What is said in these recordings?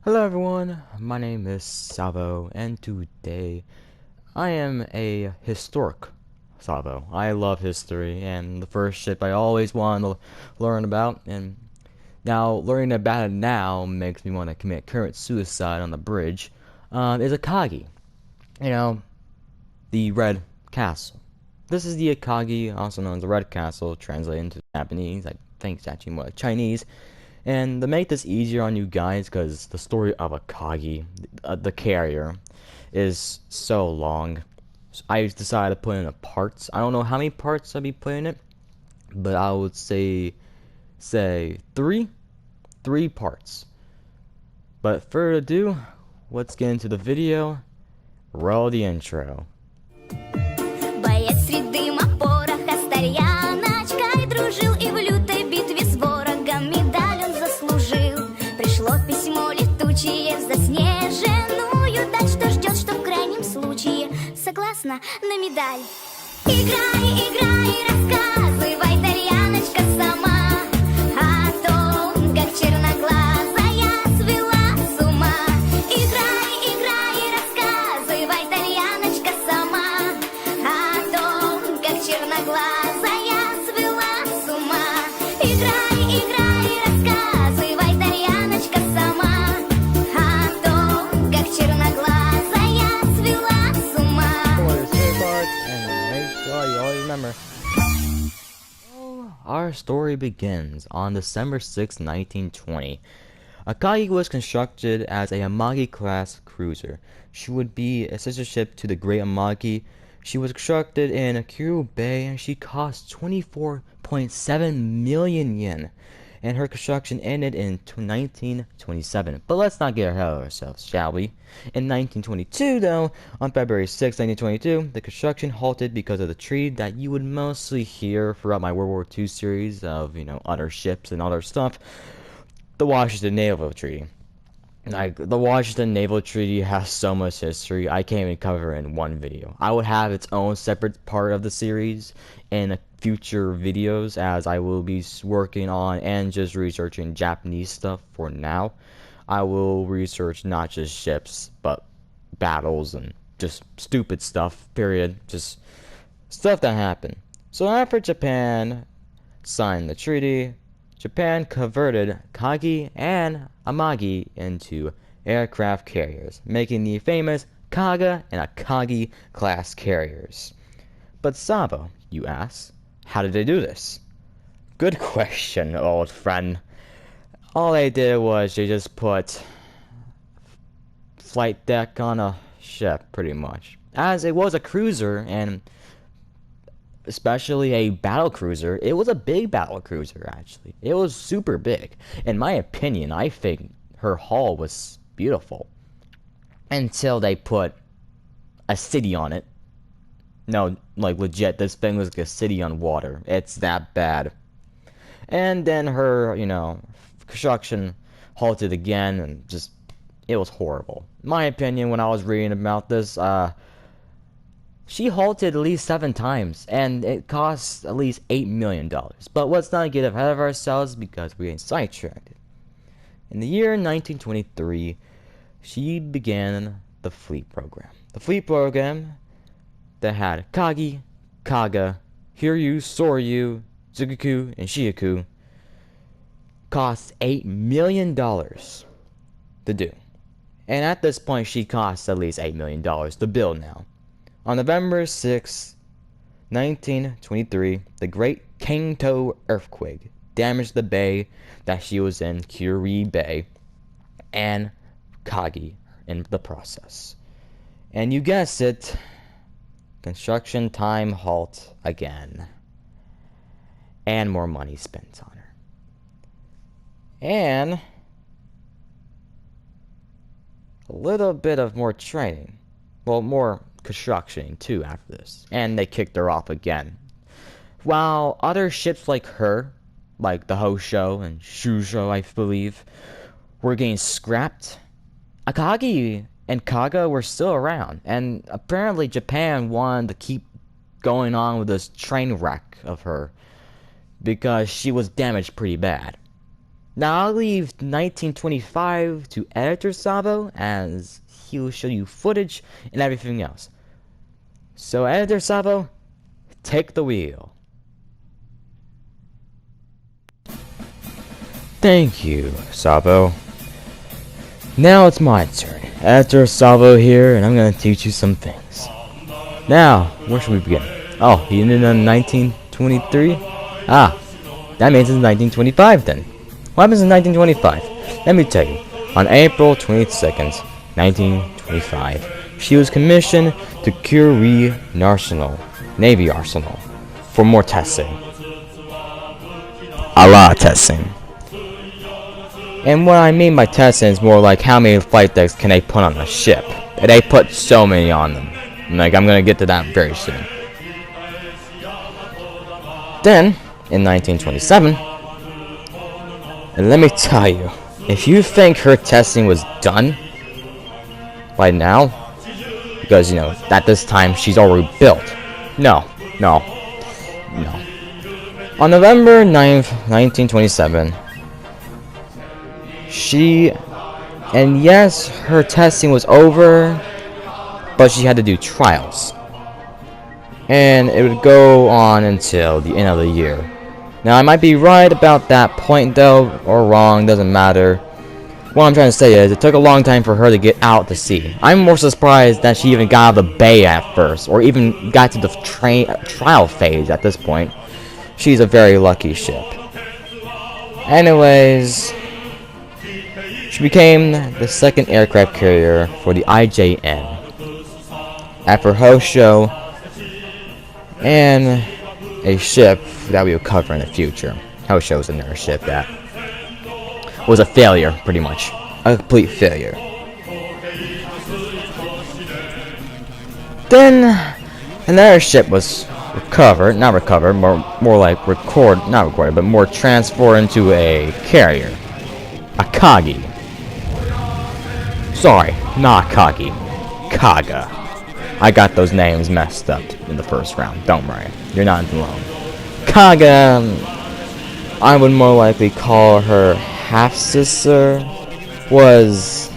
Hello everyone, my name is Savo, and today I am a historic Savo. I love history, and the first ship I always wanted to learn about, and now learning about it now makes me want to commit current suicide on the bridge, is Akagi. You know, the Red Castle. This is the Akagi, also known as the Red Castle, translated into Japanese. I think it's actually more like Chinese. And to make this easier on you guys, because the story of Akagi, the carrier, is so long, so I decided to put in a parts. I don't know how many parts I'll be putting in it, but I would say three parts. But further ado, let's get into the video. Roll the intro. Боец средь дыма, пороха, старьяночкой дружил и в лютой битве с ворогом медаль он заслужил. Пришло письмо летучее в заснеженную даль, что ждет, что в крайнем случае согласна на медаль. Играй, играй, рассказывай, Тарьяночка, сама о том, как черноглазая свела с ума. Играй, играй, рассказывай, Тарьяночка, сама о том, как черноглазая свела с ума. Играй, играй, рассказывай, Тарьяночка, сама о том, как черноглазая свела с ума. Remember. Our story begins on December 6, 1920. Akagi was constructed as a Amagi-class cruiser. She would be a sister ship to the Great Amagi. She was constructed in Akiru Bay and she cost 24.7 million yen. And her construction ended in 1927. But let's not get ahead of ourselves, shall we? In 1922, though, on February 6, 1922, the construction halted because of the treaty that you would mostly hear throughout my World War II series of, other ships and other stuff. The Washington Naval Treaty. Like, the Washington Naval Treaty has so much history, I can't even cover it in one video. I would have its own separate part of the series in future videos, as I will be working on and just researching Japanese stuff for now. I will research not just ships, but battles and just stupid stuff, period. Just stuff that happened. So after Japan signed the treaty, Japan converted Kagi and Amagi into aircraft carriers, making the famous Kaga and Akagi class carriers. But Sabo, you ask, how did they do this? Good question, old friend. All they did was they just put flight deck on a ship, pretty much. As it was a cruiser, and especially a battle cruiser, it was a big battle cruiser, actually. It was super big. In my opinion, I think her hull was beautiful. Until they put a city on it. No, like legit, this thing was like a city on water. It's that bad. And then her, construction halted again, and just, it was horrible. In my opinion, when I was reading about this, she halted at least 7 times, and it cost at least $8 million. But let's not get ahead of ourselves because we're getting sidetracked. In the year 1923, she began the fleet program. The fleet program that had Kagi, Kaga, Hiryu, Soryu, Tsugaku, and Shiaku cost $8 million to do. And at this point, she costs at least $8 million to build now. On November 6, 1923, the Great Kangto earthquake damaged the bay that she was in, Kyuri Bay, and Kagi in the process. And you guessed it, construction time halt again. And more money spent on her. And a little bit of more training. Well, more construction too after this. And they kicked her off again. While other ships like her, like the Hosho and Shusho, I believe, were getting scrapped, Akagi and Kaga were still around, and apparently Japan wanted to keep going on with this train wreck of her because she was damaged pretty bad. Now I'll leave 1925 to Editor Sabo, as he will show you footage and everything else. So Editor Sabo, take the wheel. Thank you, Sabo. Now it's my turn. Editor Sabo here, and I'm gonna teach you some things. Now, where should we begin? Oh, he ended in 1923? Ah, that means it's 1925 then. What happens in 1925? Let me tell you. On April 22nd, 1925, she was commissioned to Curie Navy Arsenal, for more testing. A lot of testing. And what I mean by testing is more like how many flight decks can they put on a ship. And they put so many on them. Like, I'm gonna get to that very soon. Then, in 1927, and let me tell you, if you think her testing was done by now, because, you know, at this time she's already built. No. On November 9th, 1927, and yes, her testing was over, but she had to do trials. And it would go on until the end of the year. Now, I might be right about that point, though, or wrong, doesn't matter. What I'm trying to say is, it took a long time for her to get out to sea. I'm more surprised that she even got out of the bay at first, or even got to the trial phase at this point. She's a very lucky ship. Anyways, she became the second aircraft carrier for the IJN. After Hosho, and a ship that we will cover in the future. Hosho was another ship that was a failure, pretty much. A complete failure. Then another ship was not recovered, more like not recorded, but more transferred into a carrier. Akagi. Sorry, not Akagi. Kaga. I got those names messed up in the first round. Don't worry, you're not alone. Kaga, I would more likely call her half-sister, was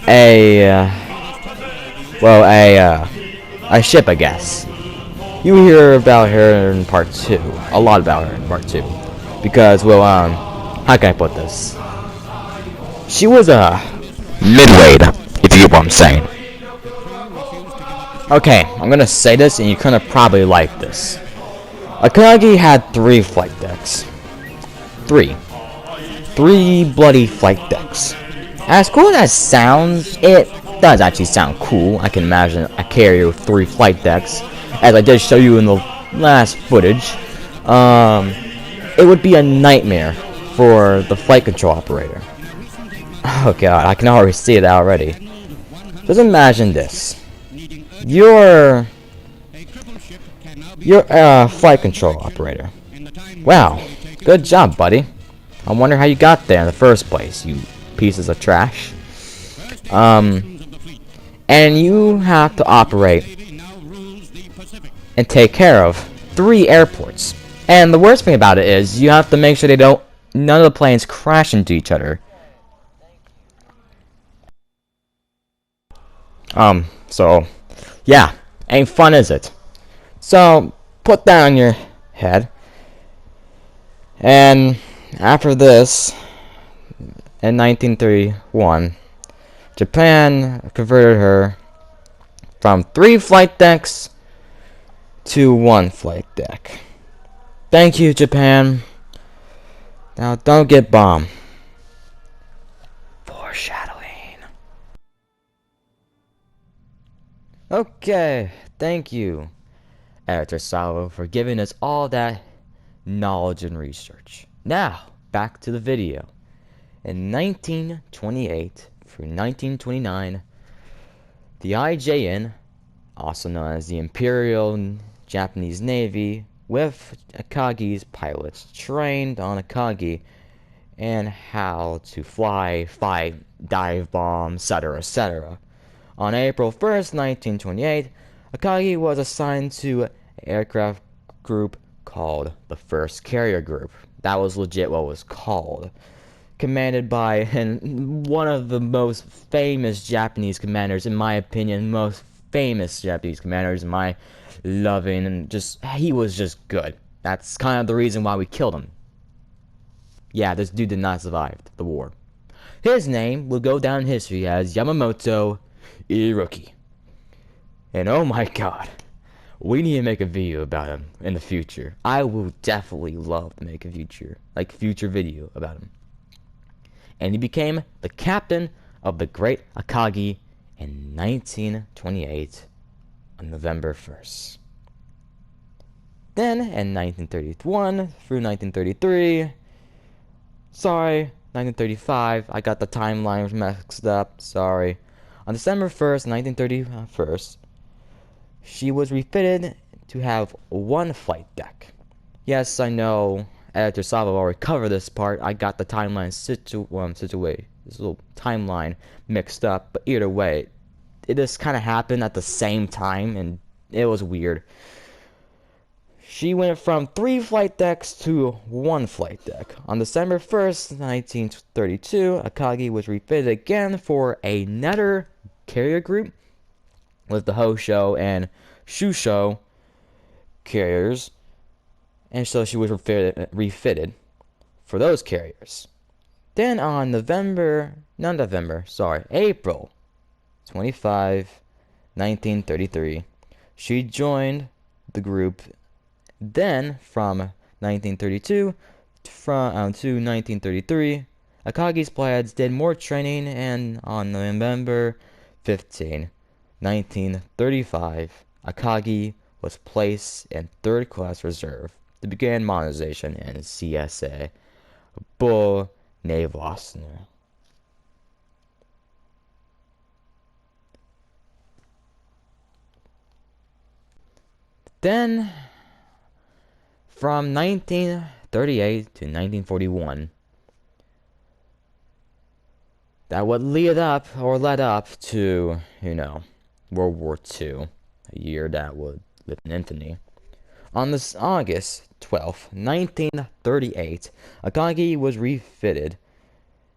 a ship, I guess. You hear about her in part 2, a lot about her in part 2, because, well, how can I put this? She was a midweight, if you get what I'm saying. Okay, I'm gonna say this, and you're gonna probably like this. Akagi had 3 flight decks. 3 bloody flight decks. As cool as that sounds, it does actually sound cool. I can imagine a carrier with 3 flight decks, as I did show you in the last footage. It would be a nightmare for the flight control operator. Oh god, I can already see it already. Just imagine this. You're a flight control operator. Wow, good job, buddy. I wonder how you got there in the first place, you pieces of trash. And you have to operate and take care of 3 airports. And the worst thing about it is, you have to make sure none of the planes crash into each other. So, yeah, ain't fun, is it? So, put that on your head. And after this, in 1931, Japan converted her from 3 flight decks to 1 flight deck. Thank you, Japan. Now, don't get bombed. Foreshadowing. Okay, thank you, Editor Salvo, for giving us all that knowledge and research. Now, back to the video. In 1928 through 1929, the IJN, also known as the Imperial Japanese Navy, with Akagi's pilots, trained on Akagi and how to fly, fight, dive bomb, etc., etc. On April 1st, 1928, Akagi was assigned to an aircraft group called the 1st Carrier Group, That was legit what it was called. Commanded by and one of the most famous Japanese commanders, in my opinion, most famous Japanese commanders in my loving, and just he was just good. That's kind of the reason why we killed him. Yeah, this dude did not survive the war. His name will go down in history as Yamamoto Iroki. And oh my god, we need to make a video about him in the future. I will definitely love to make a future video about him. And he became the captain of the Great Akagi in 1928 on November 1st. Then in 1931 through 1933, sorry, 1935, I got the timeline mixed up, sorry. On December 1st, 1931, she was refitted to have one flight deck. Yes, I know Editor Sava already covered this part. I got the timeline this little timeline mixed up, but either way, it just kind of happened at the same time, and it was weird. She went from 3 flight decks to 1 flight deck. On December 1st, 1932, Akagi was refitted again for another carrier group with the Hosho and Shusho carriers, and so she was refitted for those carriers. Then on April 25, 1933, she joined the group. Then from 1932 to 1933, Akagi's plaids did more training, and on November 15, 1935, Akagi was placed in 3rd class reserve to begin modernization in CSA Bull Navosner. Then from 1938 to 1941, that would led up to, World War II, a year that would live in infamy. On this August 12th, 1938, Akagi was refitted.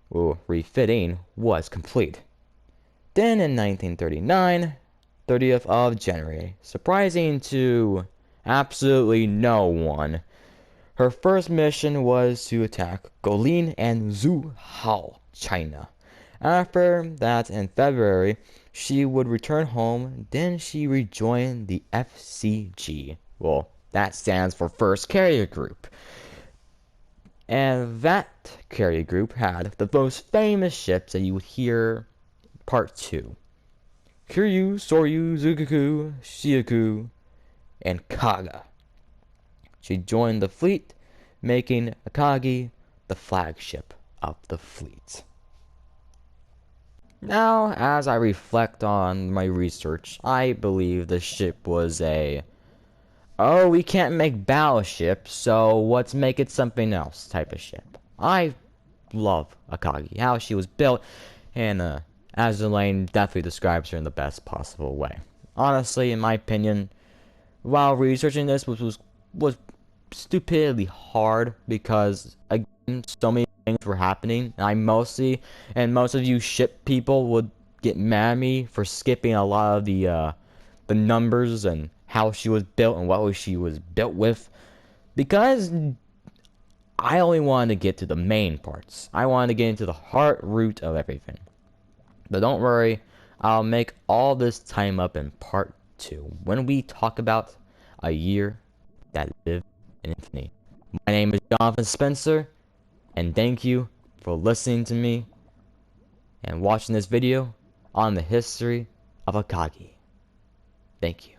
Well, refitting was complete. Then in 1939, 30th of January, surprising to absolutely no one, her first mission was to attack Golin and Zhuhao, China. After that, in February, she would return home. Then she rejoined the FCG. Well, that stands for First Carrier Group. And that carrier group had the most famous ships that you would hear Part 2. Kiryu, Soryu, Zugaku, Shiaku, and Kaga. She joined the fleet, making Akagi the flagship of the fleet. Now, as I reflect on my research, I believe the ship was we can't make battleship, so let's make it something else type of ship. I love Akagi, how she was built, and as Elaine definitely describes her in the best possible way. Honestly, in my opinion, while researching this was stupidly hard, because again, so many things were happening, and most of you ship people would get mad at me for skipping a lot of the numbers and how she was built and what she was built with, because I only wanted to get to the main parts. I wanted to get into the heart root of everything. But don't worry, I'll make all this time up in part 2 when we talk about a year that lived in infamy. My name is Jonathan Spencer, and thank you for listening to me and watching this video on the history of Akagi. Thank you.